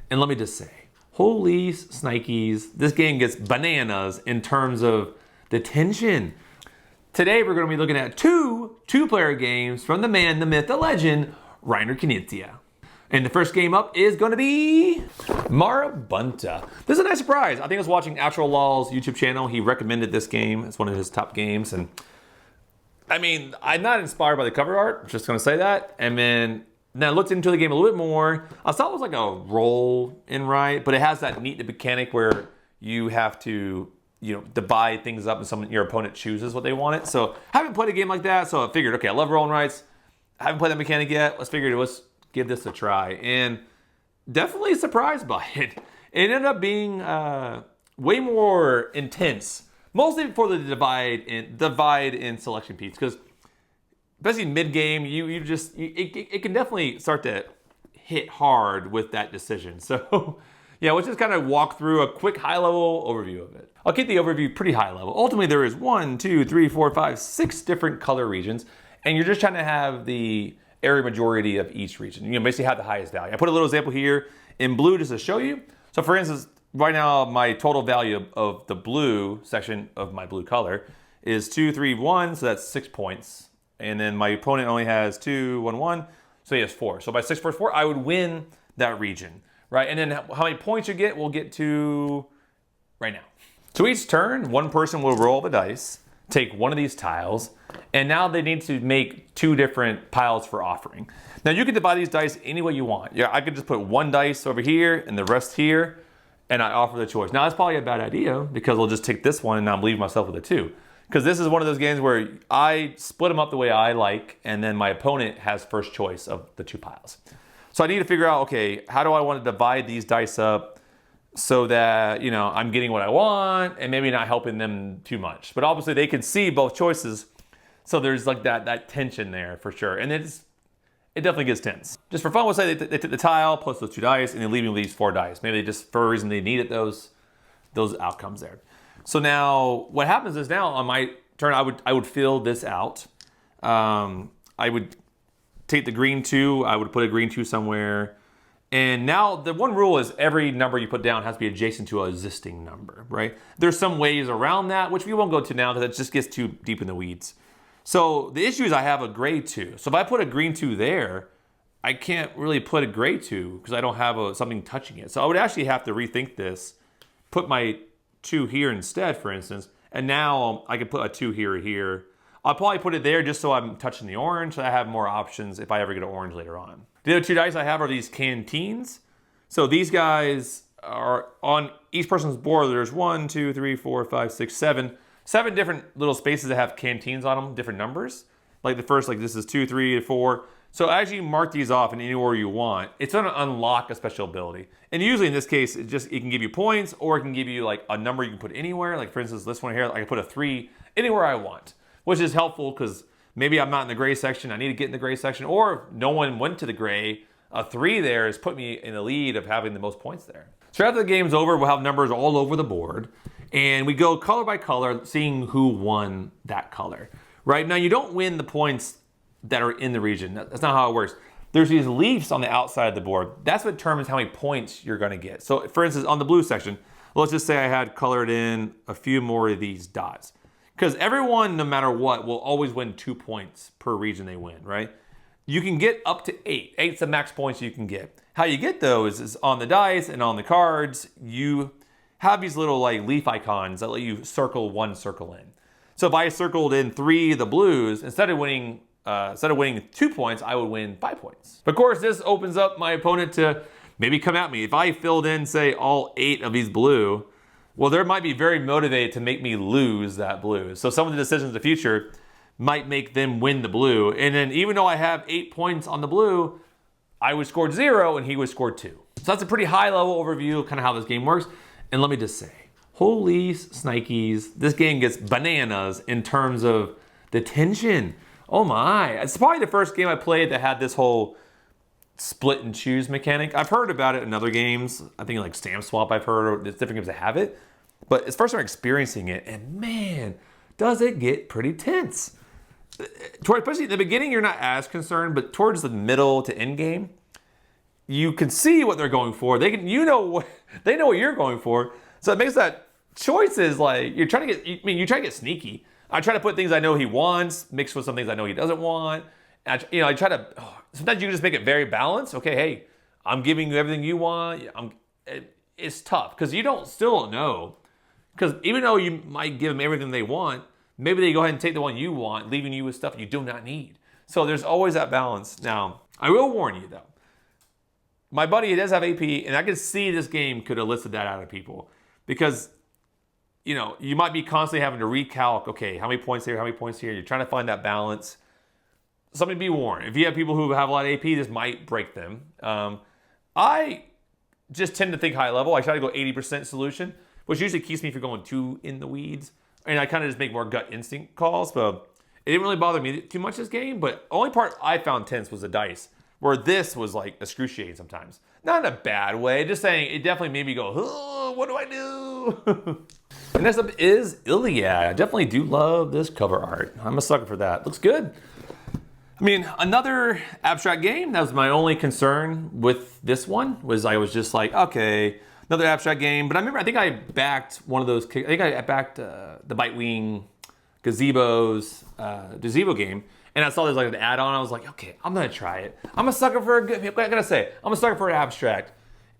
And let me just say, holy snikes, this game gets bananas in terms of the tension. Today we're going to be looking at two-player games from the man, the myth, the legend, Reiner Knizia. And the first game up is going to be Marabunta. This is a nice surprise. I think I was watching Actual Law's YouTube channel. He recommended this game. It's one of his top games. And I mean, I'm not inspired by the cover art. Just going to say that. And then I looked into the game a little bit more. I thought it was like a roll and write, but it has that neat mechanic where you have to, divide things up and your opponent chooses what they want it. So I haven't played a game like that. So I figured, okay, I love roll and writes. I haven't played that mechanic yet. Let's give this a try, and definitely surprised by it. It ended up being way more intense, mostly for the divide in selection piece, because especially mid game, it can definitely start to hit hard with that decision. So yeah, we'll just kind of walk through a quick high level overview of it. I'll keep the overview pretty high level. Ultimately, there is 1, 2, 3, 4, 5, 6 different color regions, and you're just trying to have the area majority of each region. Basically have the highest value. I put a little example here in blue just to show you. So for instance, right now my total value of the blue section of my blue color is 2, 3, 1, so that's 6 points. And then my opponent only has 2, 1, 1, so he has 4. So by 6 versus 4, I would win that region, right? And then how many points you get, we'll get to right now. So each turn, one person will roll the dice, take one of these tiles, and now they need to make 2 different piles for offering. Now you can divide these dice any way you want. Yeah, I could just put one dice over here and the rest here, and I offer the choice. Now that's probably a bad idea because I'll just take this one and I'm leaving myself with a 2. Because this is one of those games where I split them up the way I like, and then my opponent has first choice of the 2 piles. So I need to figure out, okay, how do I want to divide these dice up so that, I'm getting what I want and maybe not helping them too much. But obviously they can see both choices. So there's like that tension there for sure. And it definitely gets tense. Just for fun, we'll say they took the tile plus those 2 dice and they leave me with these 4 dice. Maybe they just, for a reason, they needed those outcomes there. So now what happens is now on my turn, I would fill this out. I would take the green 2, I would put a green 2 somewhere. And now the one rule is every number you put down has to be adjacent to an existing number, right? There's some ways around that, which we won't go to now because it just gets too deep in the weeds. So the issue is I have a gray 2. So if I put a green 2 there, I can't really put a gray 2 because I don't have something touching it. So I would actually have to rethink this, put my 2 here instead, for instance, and now I can put a 2 here or here. I'll probably put it there just so I'm touching the orange, so I have more options if I ever get an orange later on. The other 2 dice I have are these canteens. So these guys are on each person's board. There's 1, 2, 3, 4, 5, 6, 7 different little spaces that have canteens on them, different numbers. Like the first, like this is 2, 3, 4. So as you mark these off in any order you want, it's going to unlock a special ability. And usually in this case, it can give you points, or it can give you like a number you can put anywhere. Like for instance, this one here, I can put a 3 anywhere I want, which is helpful because maybe I'm not in the gray section, I need to get in the gray section, or if no one went to the gray, a 3 there has put me in the lead of having the most points there. So after the game's over, we'll have numbers all over the board, and we go color by color, seeing who won that color. Right now, you don't win the points that are in the region. That's not how it works. There's these leaves on the outside of the board. That's what determines how many points you're going to get. So for instance, on the blue section, let's just say I had colored in a few more of these dots. Because everyone, no matter what, will always win 2 points per region they win, right? You can get up to 8. 8's the max points you can get. How you get those is on the dice and on the cards, you have these little like leaf icons that let you circle one circle in. So if I circled in 3 of the blues, instead of winning 2 points, I would win 5 points. Of course, this opens up my opponent to maybe come at me. If I filled in, say, all 8 of these blue, well, they might be very motivated to make me lose that blue. So some of the decisions in the future might make them win the blue. And then even though I have 8 points on the blue, I would score 0 and he would score 2. So that's a pretty high level overview of kind of how this game works. And let me just say, holy snikes, this game gets bananas in terms of the tension. Oh my, it's probably the first game I played that had this whole split and choose mechanic. I've heard about it in other games. I think like Stamp Swap I've heard, or there's different games that have it. But it's first time experiencing it, and man, does it get pretty tense. Especially at the beginning, you're not as concerned, but towards the middle to end game, you can see what they're going for. They know what you're going for. So it makes that choices like you're trying to get sneaky. I try to put things I know he wants mixed with some things I know he doesn't want. I try to. Sometimes you can just make it very balanced. Okay, hey, I'm giving you everything you want. It's tough because still don't know. Because even though you might give them everything they want, maybe they go ahead and take the one you want, leaving you with stuff you do not need. So there's always that balance. Now, I will warn you though. My buddy does have AP, and I could see this game could elicit that out of people. Because, you might be constantly having to recalc, okay, how many points here, how many points here? You're trying to find that balance. Something to be warned. If you have people who have a lot of AP, this might break them. I just tend to think high level. I try to go 80% solution, which usually keeps me from going too in the weeds. And I kind of just make more gut instinct calls. But it didn't really bother me too much this game. But only part I found tense was the dice, where this was like excruciating sometimes. Not in a bad way, just saying it definitely made me go, oh, what do I do? And next up is Iliad. I definitely do love this cover art. I'm a sucker for that. Looks good. I mean, another abstract game. That was my only concern with this one, was I was just like, okay, another abstract game. But I think I backed one of those. I think I backed the Bitewing Gazebo's gazebo game. And I saw there's like an add-on. I was like, okay, I'm gonna try it. I'm a sucker for I'm a sucker for abstract.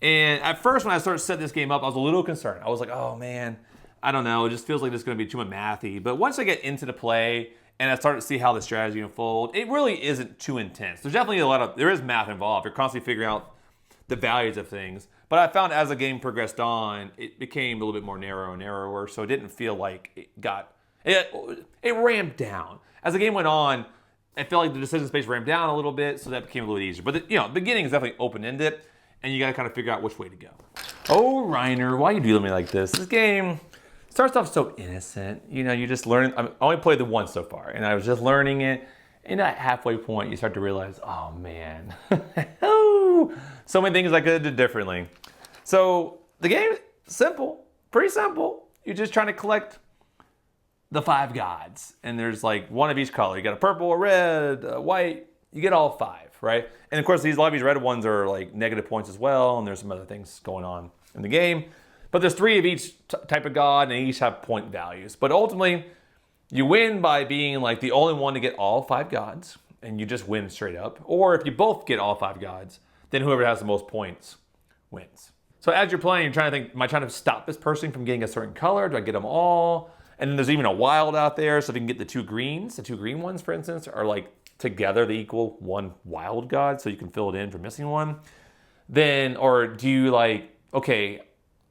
And at first, when I started setting this game up, I was a little concerned. I was like, oh man, I don't know. It just feels like this is gonna be too much mathy. But once I get into the play and I started to see how the strategy unfold, it really isn't too intense. There's definitely there is math involved. You're constantly figuring out the values of things. But I found as the game progressed on, it became a little bit more narrow and narrower. So it didn't feel like it ramped down. As the game went on, I felt like the decision space ramped down a little bit, so that became a little easier. But the beginning is definitely open-ended, and you got to kind of figure out which way to go. Oh, Reiner, why are you doing me like this? This game starts off so innocent. You just learn. I only played the once so far, and I was just learning it. And at halfway point, you start to realize, oh man, oh, so many things I could have done differently. So the game, simple, pretty simple. You're just trying to collect the 5 gods, and there's like one of each color. You got a purple, a red, a white. You get all 5, right? And of course, a lot of these red ones are like negative points as well, and there's some other things going on in the game. But there's 3 of each type of god, and they each have point values. But ultimately, you win by being like the only one to get all 5 gods, and you just win straight up. Or if you both get all 5 gods, then whoever has the most points wins. So as you're playing, you're trying to think, am I trying to stop this person from getting a certain color? Do I get them all? And then there's even a wild out there, so if you can get the 2 greens, the 2 green ones, for instance, are like together they equal 1 wild god, so you can fill it in for missing one. Then, or do you like, okay,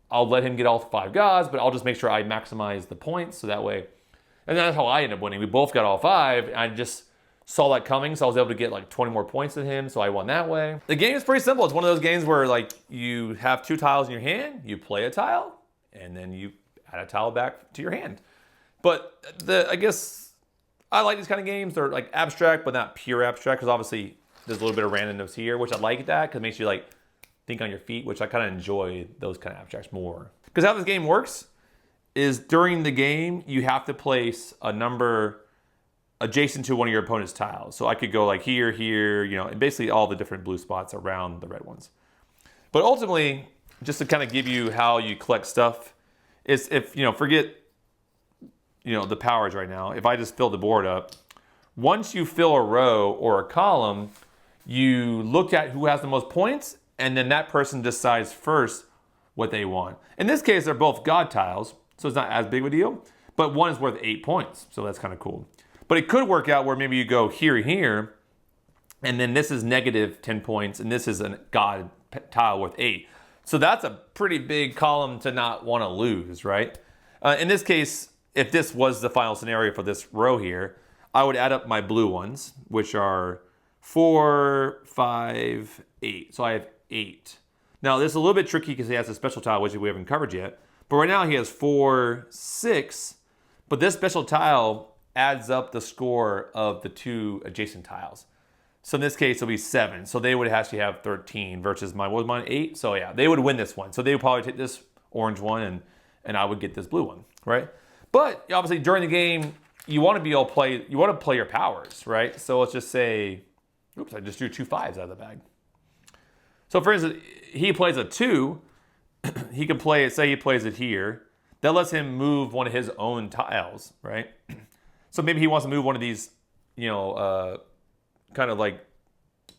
I'll let him get all 5 gods, but I'll just make sure I maximize the points, so that way, and that's how I ended up winning. We both got all 5, and I just saw that coming, so I was able to get like 20 more points than him, so I won that way. The game is pretty simple. It's one of those games where like you have 2 tiles in your hand, you play a tile, and then you add a tile back to your hand. But I guess I like these kind of games. They're like abstract, but not pure abstract, because obviously there's a little bit of randomness here, which I like that, because it makes you like think on your feet, which I kind of enjoy those kind of abstracts more. Because how this game works is during the game, you have to place a number adjacent to one of your opponent's tiles. So I could go like here, and basically all the different blue spots around the red ones. But ultimately, just to kind of give you how you collect stuff, is if, forget the powers right now. If I just fill the board up, once you fill a row or a column, you look at who has the most points, and then that person decides first what they want. In this case, they're both god tiles, so it's not as big of a deal, but one is worth 8 points, so that's kind of cool. But it could work out where maybe you go here, and then this is negative 10 points, and this is a god tile worth 8. So that's a pretty big column to not want to lose, right? In this case, if this was the final scenario for this row here, I would add up my blue ones, which are 4, 5, 8. So I have 8. Now, this is a little bit tricky because he has a special tile, which we haven't covered yet. But right now he has 4, 6. But this special tile adds up the score of the 2 adjacent tiles. So in this case, it'll be 7. So they would actually have 13 versus mine. What was mine? 8? So yeah, they would win this one. So they would probably take this orange one, and I would get this blue one, right? But obviously during the game, you want to be able to play. You want to play your powers, right? So let's just say, oops, I just drew 2 5s out of the bag. So for instance, he plays a 2. He can play it, say he plays it here. That lets him move one of his own tiles, right? So maybe he wants to move one of these, you know, kind of like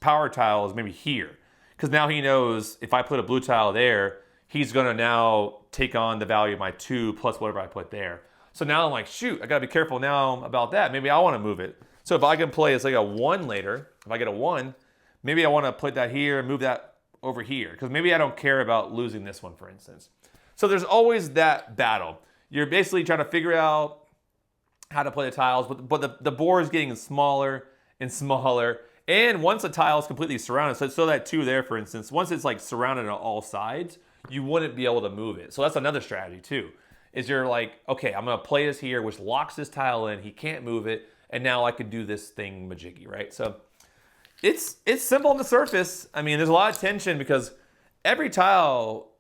power tiles maybe here. Because now he knows if I put a blue tile there, he's going to now take on the value of my 2 plus whatever I put there. So now I'm like, shoot, I got to be careful now about that. Maybe I want to move it. So if I can play it's like a 1 later, if I get a 1, maybe I want to put that here and move that over here. Because maybe I don't care about losing this one, for instance. So there's always that battle. You're basically trying to figure out how to play the tiles, but the board is getting smaller and smaller. And once a tile is completely surrounded, so that 2 there, for instance, once it's like surrounded on all sides, you wouldn't be able to move it. So that's another strategy too, is you're like, okay, I'm gonna play this here, which locks this tile in, he can't move it, and now I can do this thing majiggy, right? So it's simple on the surface. I mean, there's a lot of tension because every tile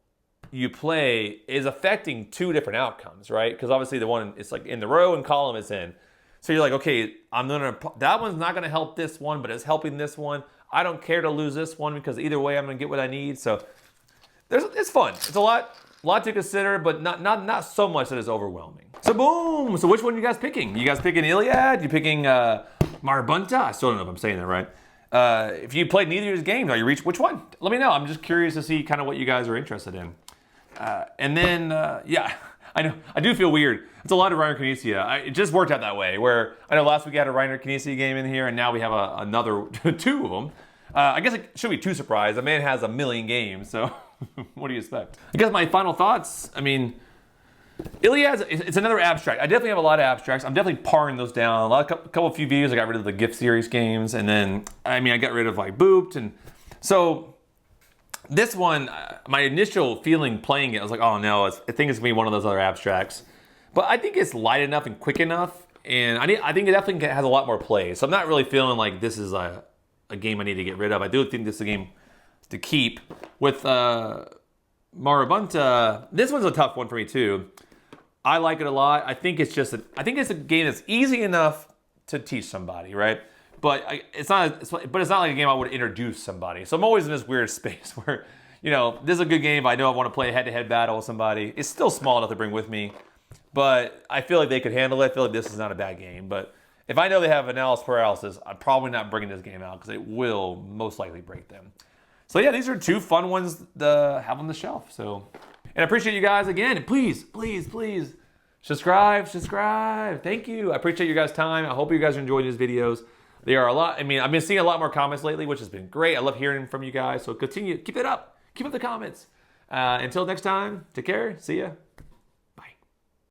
you play is affecting 2 different outcomes, right? Because obviously the one, it's like in the row and column it's in. So you're like, okay, that one's not gonna help this one, but it's helping this one. I don't care to lose this one because either way I'm gonna get what I need. So it's fun. It's a lot to consider, but not so much that it's overwhelming. So boom. So which one are you guys picking? You guys picking Iliad? You picking Marabunta? I still don't know if I'm saying that right. If you played neither of these games, are you reach which one? Let me know. I'm just curious to see kind of what you guys are interested in. And then yeah, I know I do feel weird. It's a lot of Reiner Knizia. It just worked out that way. Where I know last week we had a Reiner Knizia game in here, and now we have another 2 of them. I guess it shouldn't be too surprised. The man has a million games, so what do you expect? I guess my final thoughts. I mean, Iliad, it's another abstract. I definitely have a lot of abstracts. I'm definitely paring those down. A couple few videos, I got rid of the gift series games, and then I got rid of like Booped, and so this one, my initial feeling playing it, I was like, oh no, I think it's gonna be one of those other abstracts. But I think it's light enough and quick enough, and I think it definitely has a lot more play. So I'm not really feeling like this is a game I need to get rid of. I do think this is a game to keep. With Marabunta, this one's a tough one for me too. I like it a lot. I think it's a game that's easy enough to teach somebody, right? But it's not like a game I would introduce somebody. So I'm always in this weird space where, you know, this is a good game, but I know I want to play a head-to-head battle with somebody. It's still small enough to bring with me, but I feel like they could handle it. I feel like this is not a bad game, but if I know they have analysis paralysis, I'm probably not bringing this game out because it will most likely break them. So yeah, these are 2 fun ones to have on the shelf. So, and I appreciate you guys again. Please subscribe. Thank you. I appreciate you guys' time. I hope you guys are enjoying these videos. They are a lot. I mean, I've been seeing a lot more comments lately, which has been great. I love hearing from you guys. So continue, keep it up. Keep up the comments. Until next time, take care. See ya.